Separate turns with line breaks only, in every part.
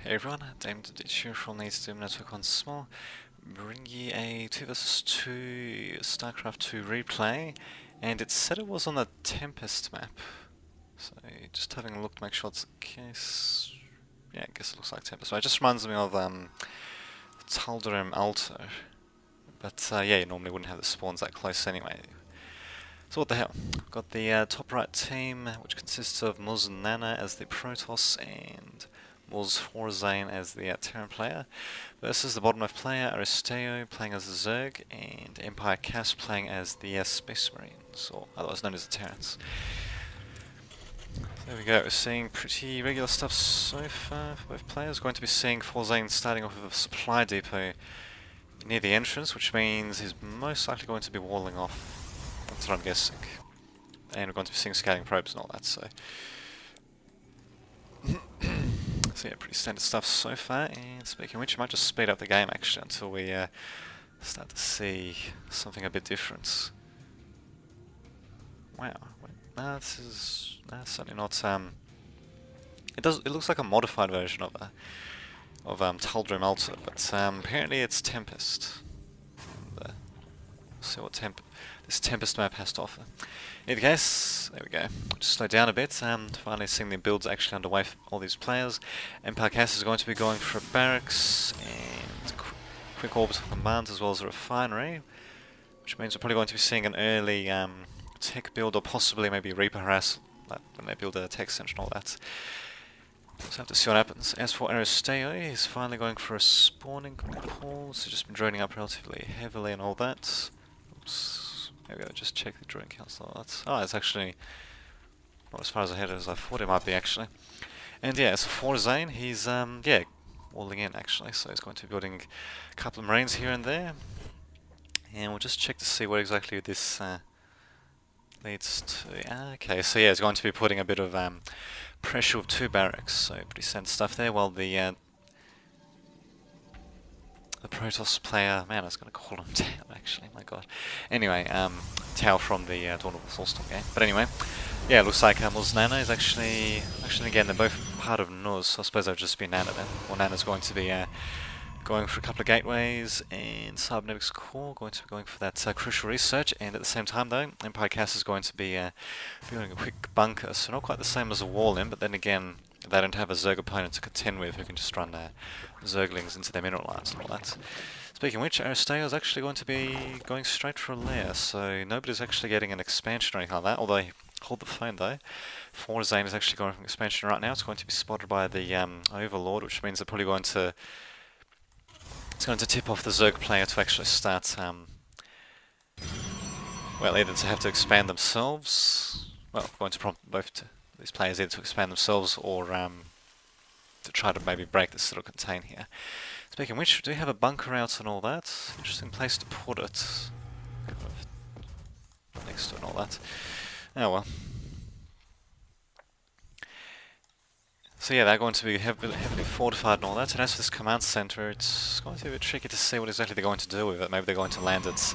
Hey everyone, Damon here from the Steam Network on Small, bring you a 2 vs 2 Starcraft 2 replay, and it said it was on the Tempest map, so just having a look to make sure it's the case. Yeah, I guess it looks like Tempest, but it just reminds me of Tal'Darim Alto, but yeah, you normally wouldn't have the spawns that close anyway. So what the hell, got the top right team, which consists of mouzMaNa as the Protoss and mouzForzane as the Terran player, versus the bottom left player, Aristeo playing as the Zerg, and EmpireKas playing as the Space Marines, or otherwise known as the Terrans. There we go, we're seeing pretty regular stuff so far for both players. Going to be seeing Forzane starting off with a supply depot near the entrance, which means he's most likely going to be walling off. That's what I'm guessing. And we're going to be seeing scouting probes and all that, so... So yeah, pretty standard stuff so far, and speaking of which, I might just speed up the game actually until we start to see something a bit different. Wow, no, this is certainly not. It looks like a modified version of Tal'Darim Alta, but apparently it's Tempest. And, see what this Tempest map has to offer. In either case, there we go. Just slow down a bit. Finally seeing the builds actually underway for all these players. EmpireKas is going to be going for a barracks and quick orbital commands as well as a refinery, which means we're probably going to be seeing an early tech build, or possibly maybe Reaper harass when they build a tech center and all that. We'll have to see what happens. As for Aristeo, he's finally going for a spawning pool, so just been droning up relatively heavily and all that. Oops. There we go, just check the drone council. It's actually not as far as ahead as I thought it might be actually. And yeah, so for Zane, he's yeah, walling in actually, so he's going to be building a couple of marines here and there. And we'll just check to see what exactly this leads to. Okay, so yeah, he's going to be putting a bit of pressure with 2 barracks, so pretty standard stuff there, while the Protoss player, man, I was going to call him Tao actually, my god. Anyway, Tao from the Dawn of the Soulstorm game. But anyway, yeah, it looks like mouzMaNa is actually again, they're both part of Nuz, so I suppose they've just been Nana then. Well, Nana's going to be going for a couple of gateways, and Cybernetics Core going to be going for that crucial research, and at the same time though, EmpireKas is going to be building a quick bunker, so not quite the same as a wall in, but then again, they don't have a Zerg opponent to contend with who can just run Zerglings into their mineral lines and all that. Speaking of which, Aristeo is actually going to be going straight for a lair, so nobody's actually getting an expansion or anything like that, although, hold the phone though. Forzane is actually going for an expansion right now. It's going to be spotted by the Overlord, which means they're probably going to... It's going to tip off the Zerg player to actually start... well, either to have to expand themselves... Well, going to prompt both these players either to expand themselves or to try to maybe break this little contain here. Speaking of which, we do have a bunker out and all that. Interesting place to put it. Kind of next to it and all that. Oh well. So yeah, they're going to be heavily fortified and all that. And as for this command center, it's going to be a bit tricky to see what exactly they're going to do with it. Maybe they're going to land it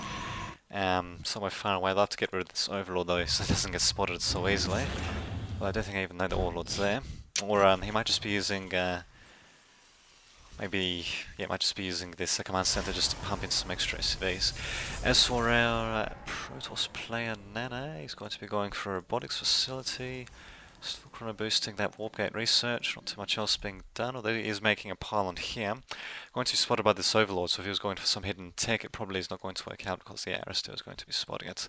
somewhere far away. They'll have to get rid of this Overlord though, so it doesn't get spotted so easily. Well, I don't think I even know the Overlord's there. Or he might just be using, might just be using this command center just to pump in some extra SCVs. As for our Protoss player Nana, he's going to be going for a robotics facility. Still chrono boosting that warp gate research, not too much else being done, although he is making a pylon here. Going to be spotted by this Overlord, so if he was going for some hidden tech, it probably is not going to work out because the Aristeo is going to be spotting it.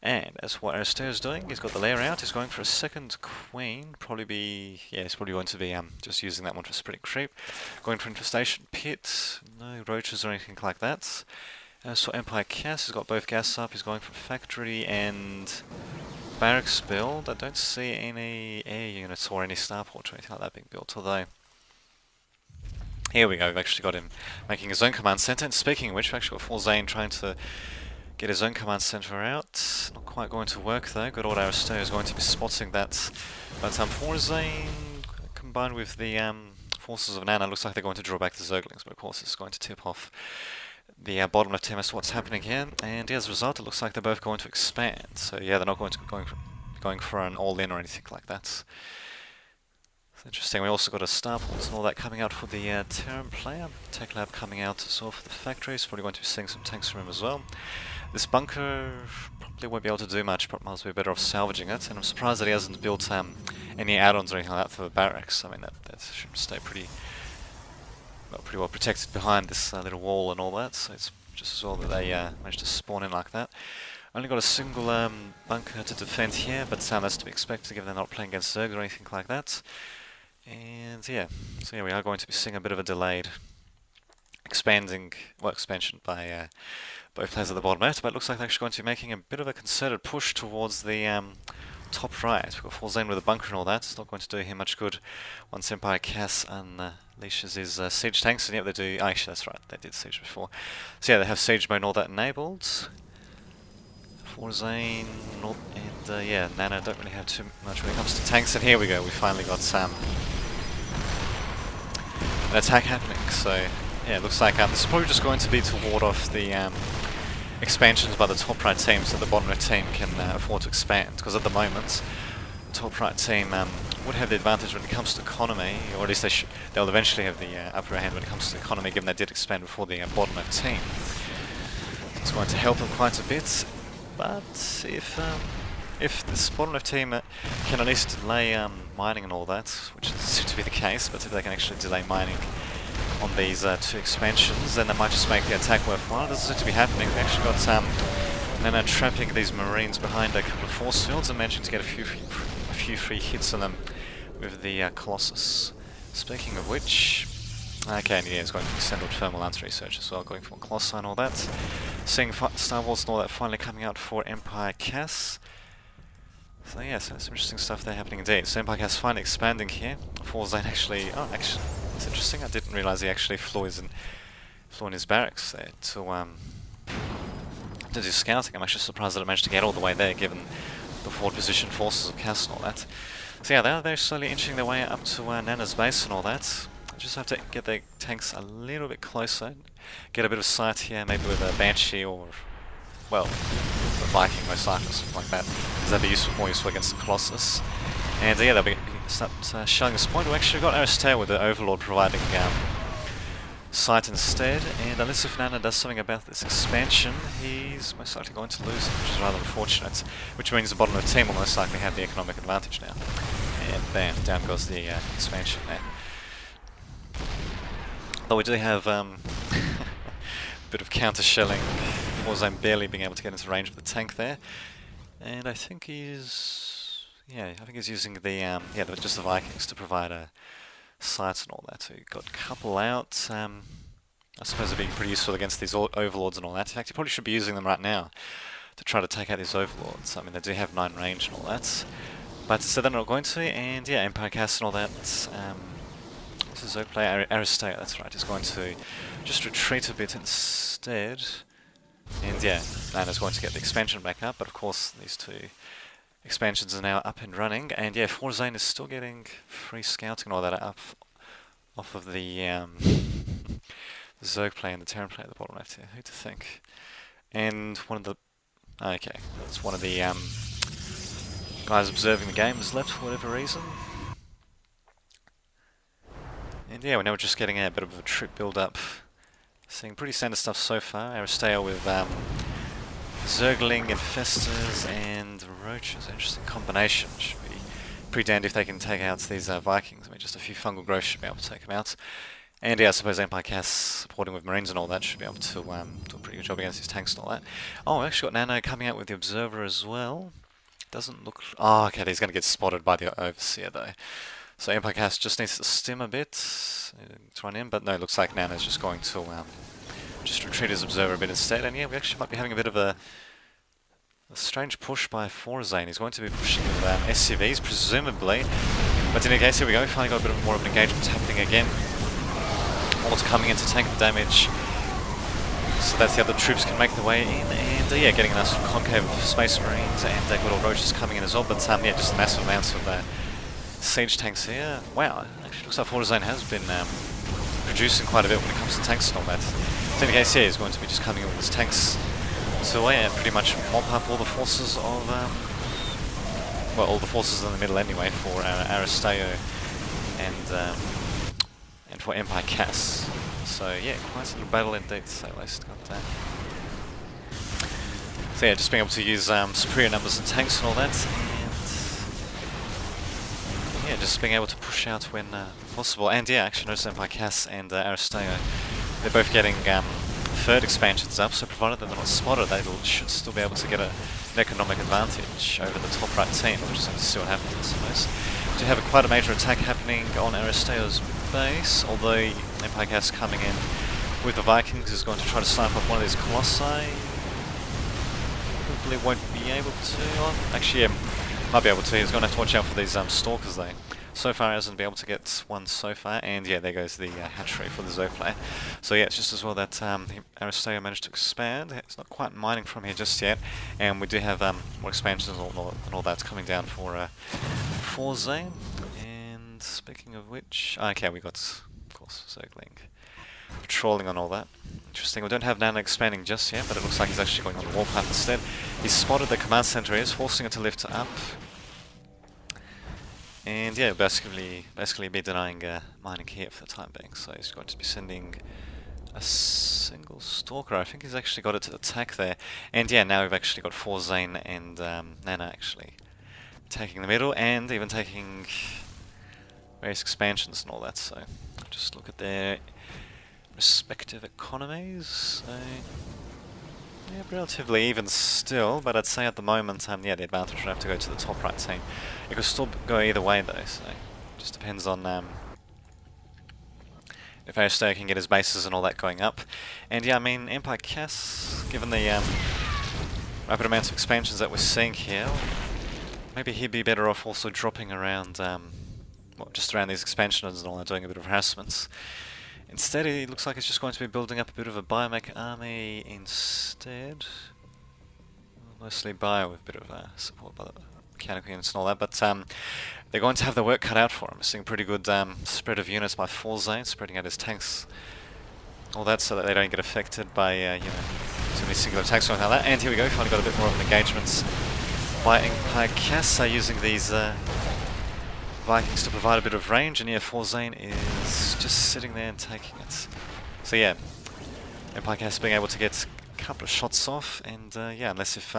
And as for what Aristeo is doing, he's got the layer out, he's going for a second queen, he's probably going to be just using that one for spreading creep. Going for infestation pit, no roaches or anything like that. As for EmpireKas, he's got both gas up, he's going for factory and barracks build. I don't see any air units or any starports or anything like that being built, although... Here we go, we've actually got him making his own command center, and speaking of which, we've actually got Forzane trying to get his own command center out. Not quite going to work though, good old Aristeo is going to be spotting that. But Forzane, combined with the forces of Nana, looks like they're going to draw back the Zerglings, but of course it's going to tip off the bottom left team as to what's happening here, and as a result it looks like they're both going to expand, so yeah, they're not going for an all-in or anything like that. So Interesting. We also got a starport and all that coming out for the Terran player. Tech lab coming out as well for the factory. So probably going to be seeing some tanks from him as well. This bunker probably won't be able to do much, but might be better off salvaging it. And I'm surprised that he hasn't built any add-ons or anything like that for the barracks. I mean, that should stay pretty well protected behind this little wall and all that. So it's just as well that they managed to spawn in like that. Only got a single bunker to defend here, but that's to be expected given they're not playing against Zergs or anything like that. And yeah, so yeah, we are going to be seeing a bit of a delayed expansion by both players at the bottom left, but it looks like they're actually going to be making a bit of a concerted push towards the top right. We've got Forzane with a bunker and all that. It's not going to do him much good once EmpireKas unleashes his siege tanks. And yeah, they do. Oh, actually, that's right. They did siege before. So yeah, they have siege mode and all that enabled. Forzane and yeah, Nana don't really have too much when it comes to tanks. And here we go. We finally got an attack happening. So yeah, it looks like this is probably just going to be to ward off the expansions by the top right team, so the bottom left team can afford to expand. Because at the moment, the top right team would have the advantage when it comes to economy, or at least they'll eventually have the upper hand when it comes to economy, given they did expand before the bottom left team. So it's going to help them quite a bit. But if this bottom left team can at least delay mining and all that, which seems to be the case, but if they can actually delay mining on these two expansions, then that might just make the attack worthwhile. It doesn't seem to be happening. We've actually got Nana trapping these marines behind a couple of force fields and managing to get a few free hits on them with the Colossus. Speaking of which, okay, and yeah, it's going to extend with thermal lance research as well, going for Colossi and all that. Seeing Star Wars and all that finally coming out for EmpireKas. So yeah, so some interesting stuff there happening indeed. So EmpireKas finally expanding here. Forzane actually, actually, it's interesting. I didn't realise he actually flew in his barracks there to do scouting. I'm actually surprised that it managed to get all the way there, given the forward position forces of Kas and all that. So yeah, they're slowly inching their way up to Nana's base and all that. I just have to get their tanks a little bit closer, get a bit of sight here, maybe with a Banshee or, well, a Viking most likely, something like that, because that'd be more useful against the Colossus. And yeah, they'll start shelling this point. We've actually got Aristea with the Overlord providing sight instead, and unless if Nana does something about this expansion, he's most likely going to lose it, which is rather unfortunate, which means the bottom of the team will most likely have the economic advantage now. And bam, down goes the expansion there. Though we do have a bit of counter-shelling, Forzane barely being able to get into range of the tank there, and I think he's using the just the Vikings to provide sights and all that. So you've got a couple out. I suppose they're being pretty useful against these overlords and all that. In fact, you probably should be using them right now to try to take out these overlords. I mean, they do have 9 range and all that, but so they're not going to. And yeah, EmpireKas and all that. This is Zerg player Aristea, that's right, is going to just retreat a bit instead. And yeah, Nana's going to get the expansion back up, but of course these two expansions are now up and running. And yeah, Forzane is still getting free scouting and all that up off of the Zerg player and the Terran player at the bottom left here. Who to think? And one of the... okay, that's one of the guys observing the game is left for whatever reason. And yeah, we're now just getting a bit of a troop build-up. Seeing pretty standard stuff so far. Aristea with Zergling, Infestors, and Roaches. Interesting combination. Should be pretty dandy if they can take out these Vikings. I mean, just a few fungal growths should be able to take them out. And yeah, I suppose EmpireKas supporting with Marines and all that should be able to do a pretty good job against his tanks and all that. Oh, we actually got Nano coming out with the Observer as well. Doesn't look... oh, okay, he's going to get spotted by the Overseer though. So EmpireKas just needs to stim a bit, try and in, but no, it looks like Nana's just going to just retreat his Observer a bit instead. And yeah, we actually might be having a bit of a strange push by Forzane. He's going to be pushing with SCVs, presumably. But in any case, here we go, we finally got a bit of more of an engagement happening again. Mort's coming in to tank the damage, so that the other troops can make their way in. And yeah, getting a nice concave of Space Marines and good old Roaches coming in as well. But yeah, just massive amounts of siege tanks here. Wow, actually looks like Forzane has been producing quite a bit when it comes to tanks and all that. So in the case here, he's going to be just coming in with his tanks to pretty much mop up all the forces of, well, all the forces in the middle anyway for Aristea and for EmpireKas. So yeah, quite a little battle indeed to say the least. So yeah, just being able to use superior numbers and tanks and all that, and yeah, just being able to push out when possible. And yeah, actually notice EmpireKas and Aristeo, they're both getting third expansions up, so provided that they're not spotted, they should still be able to get an economic advantage over the top right team. We'll just have to see what happens, I suppose. We do have quite a major attack happening on Aristeo's base, although EmpireKas coming in with the Vikings is going to try to snipe off one of these Colossi. Probably won't be able to. Oh, actually, yeah, might be able to. He's going to have to watch out for these Stalkers though. So far, he hasn't been able to get one so far, and yeah, there goes the hatchery for the Zo player. So yeah, it's just as well that Aristeo managed to expand. It's not quite mining from here just yet, and we do have more expansions and all that's coming down for Zane. And speaking of which, okay, we got, of course, Zergling patrolling on all that. Interesting. We don't have Nana expanding just yet, but it looks like he's actually going on the warpath instead. He's spotted the command center is, forcing it to lift up. And yeah, basically be denying mining here for the time being. So he's going to be sending a single Stalker. I think he's actually got it to attack there. And yeah, now we've actually got 4 Zane and Nana actually taking the middle, and even taking various expansions and all that. So just look at their respective economies. So yeah, relatively even still, but I'd say at the moment, yeah, the advantage would have to go to the top right team. It could still go either way though, so it just depends on if Aristeo can get his bases and all that going up. And yeah, I mean, EmpireKas, given the rapid amounts of expansions that we're seeing here, maybe he'd be better off also dropping around, well, just around these expansions and all that, doing a bit of harassments. Instead, it looks like it's just going to be building up a bit of a biomech army instead. Mostly bio with a bit of support by the mechanical units and all that, but they're going to have their work cut out for them. We're seeing pretty good spread of units by 4 Zane, spreading out his tanks, all that, so that they don't get affected by you know, too many singular attacks or anything like that. And here we go, finally got a bit more of an engagement by EmpireKas, using these Vikings to provide a bit of range, and yeah, 4 Zane is just sitting there and taking it. So yeah, EmpireKas being able to get a couple of shots off, and yeah, unless if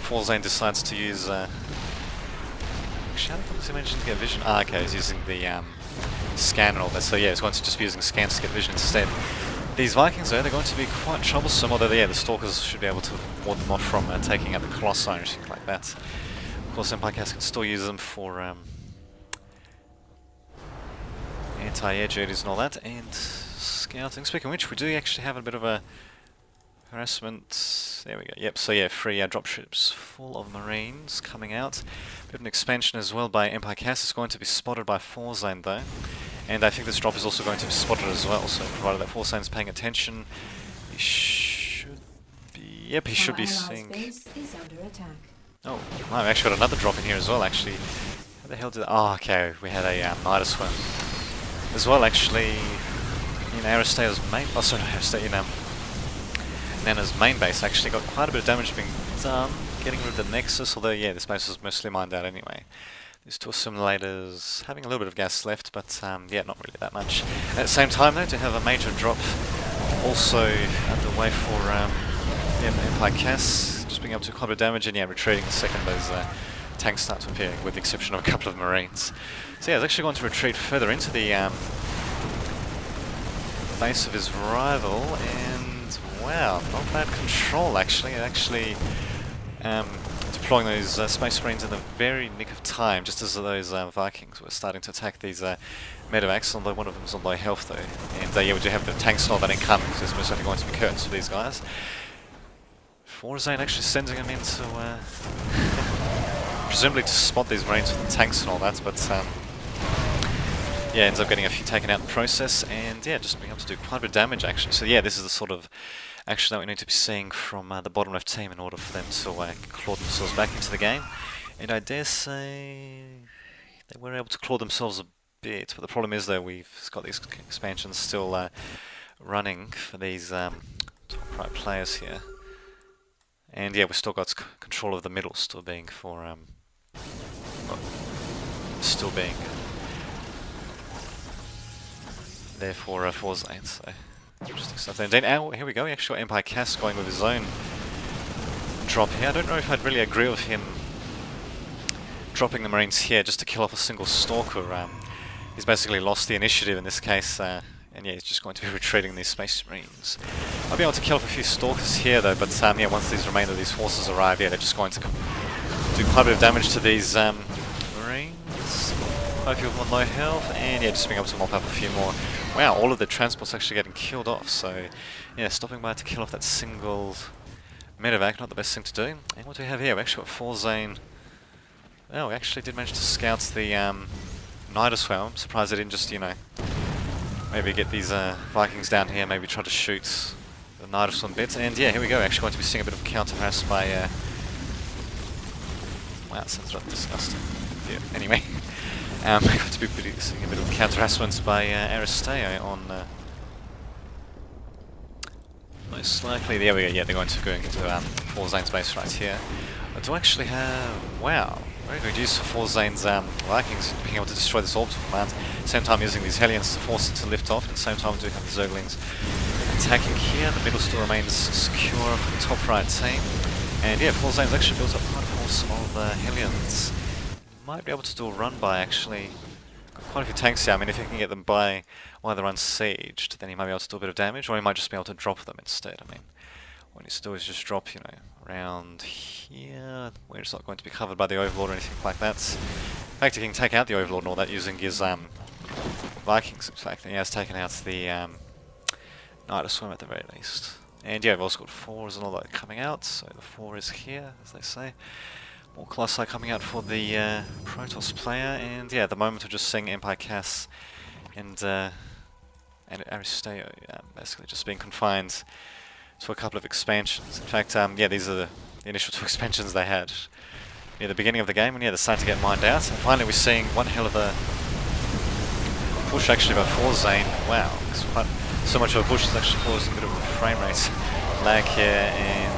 4 Zane decides to use actually, how does he manage to get vision? Ah, okay, he's using the scan and all that, so yeah, he's going to just be using scans to get vision instead. These Vikings though, they're going to be quite troublesome, although yeah, the Stalkers should be able to ward them off from taking out the Colossi or anything like that. Of course, EmpireKas can still use them for anti-air duties and all that, and scouting. Speaking of which, we do actually have a bit of a harassment. There we go. Yep, so yeah, 3 dropships full of Marines coming out. Bit of an expansion as well by EmpireKas. It's going to be spotted by 4 Zane though, and I think this drop is also going to be spotted as well, so provided that 4 Zane's paying attention, he should be... Yep, he should be seeing... Oh, I've actually got another drop in here as well, actually. How the hell did... Oh, okay, we had a Midas one as well, actually, in Aristeo's main... Oh, sorry, not Aristeo, in Nana's main base, actually. Got quite a bit of damage being done, getting rid of the Nexus, although, yeah, this base was mostly mined out anyway. These 2 simulators having a little bit of gas left, but, yeah, not really that much. At the same time, though, to have a major drop also underway for EmpireKas. Just being able to do quite a bit of damage, and yeah, retreating the second those tanks start to appear, with the exception of a couple of Marines. So yeah, he's actually going to retreat further into the base of his rival, and wow, not bad control actually. Actually deploying those Space Marines in the very nick of time, just as those Vikings were starting to attack these medevacs, although one of them is on low health though. And yeah, we do have the tanks and all that incoming, so there's most likely going to be curtains for these guys. 4 Zane actually sending them into, presumably to spot these Marines with the tanks and all that, but yeah, ends up getting a few taken out in the process, and yeah, just being able to do quite a bit of damage actually. So yeah, this is the sort of action that we need to be seeing from the bottom left team in order for them to claw themselves back into the game. And I dare say they were able to claw themselves a bit, but the problem is though, we've got these expansions still running for these top right players here. And yeah, we've still got control of the middle, still being for, still being there for Zane, so interesting stuff there. And then, here we go, we actually got EmpireKas going with his own drop here. I don't know if I'd really agree with him dropping the Marines here just to kill off a single Stalker. He's basically lost the initiative in this case, and yeah, he's just going to be retreating these Space Marines. I'll be able to kill off a few Stalkers here though, but yeah, once these remainder of these forces arrive, yeah, they're just going to do quite a bit of damage to these Marines. Quite a few of them on low health, and yeah, just being able to mop up a few more. Wow, all of the transports actually getting killed off, so yeah, stopping by to kill off that single medevac, not the best thing to do. And what do we have here? We actually got 4 Zane. Oh, we actually did manage to scout the Night as well. I'm surprised they didn't just, you know, maybe get these Vikings down here, maybe try to shoot the Night of some bits. And yeah, here we go, actually going to be seeing a bit of counter-harass by... wow, that sounds rather disgusting. Yeah, anyway. We're going to be seeing a bit of counter-harassment by Aristeo on... most likely, there we go, yeah, they're going to go into 4 Zane's base right here. I do actually have... wow. Very good use for 4 Zane's Vikings being able to destroy this orbital command. At the same time using these Hellions to force it to lift off. At the same time we do have the Zerglings attacking here. The middle still remains secure for the top right team. And yeah, 4 Zane's actually built up quite a force of Hellions. Might be able to do a run by actually. Got quite a few tanks here. I mean, if you can get them by while they're unsieged, then he might be able to do a bit of damage, or he might just be able to drop them instead. I mean, what he needs to do is just drop, you know, around here, where it's not going to be covered by the Overlord or anything like that. In fact, he can take out the Overlord and all that using his Vikings, in fact, and he has taken out the Night of Swim at the very least. And yeah, we've also got 4s and all that coming out, so the 4 is here, as they say. More Colossi coming out for the Protoss player, and yeah, at the moment we're just seeing EmpireKas and Aristeo basically just being confined to a couple of expansions. In fact, yeah, these are the initial 2 expansions they had near the beginning of the game, and yeah, they're starting to get mined out. And finally, we're seeing one hell of a push actually by 4 Zane. Wow, it's quite so much of a push is actually causing a bit of a frame rate lag here, and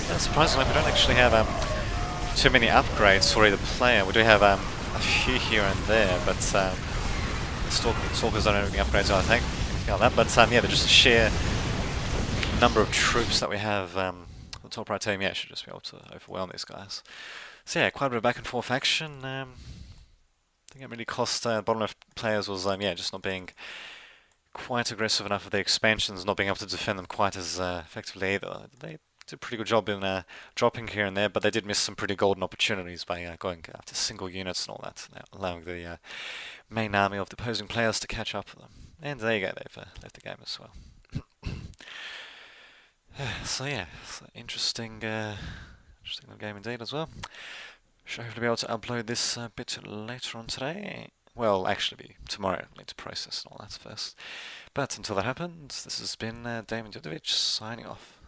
yeah, surprisingly, we don't actually have too many upgrades for either player. We do have a few here and there, but Stalkers don't have any upgrades, I think. Anything like that. But yeah, they're just a sheer number of troops that we have. The top right team, yeah, should just be able to overwhelm these guys. So yeah, quite a bit of back and forth action. I think it really cost bottom left players was yeah, just not being quite aggressive enough with their expansions, not being able to defend them quite as effectively either. They did a pretty good job in dropping here and there, but they did miss some pretty golden opportunities by going after single units and all that, allowing the main army of the opposing players to catch up with them. And there you go, they've left the game as well. So yeah, it's an interesting little game indeed as well. Should hopefully be able to upload this bit later on today. Well, actually be tomorrow. I need to process and all that first. But until that happens, this has been Damon Dudovich signing off.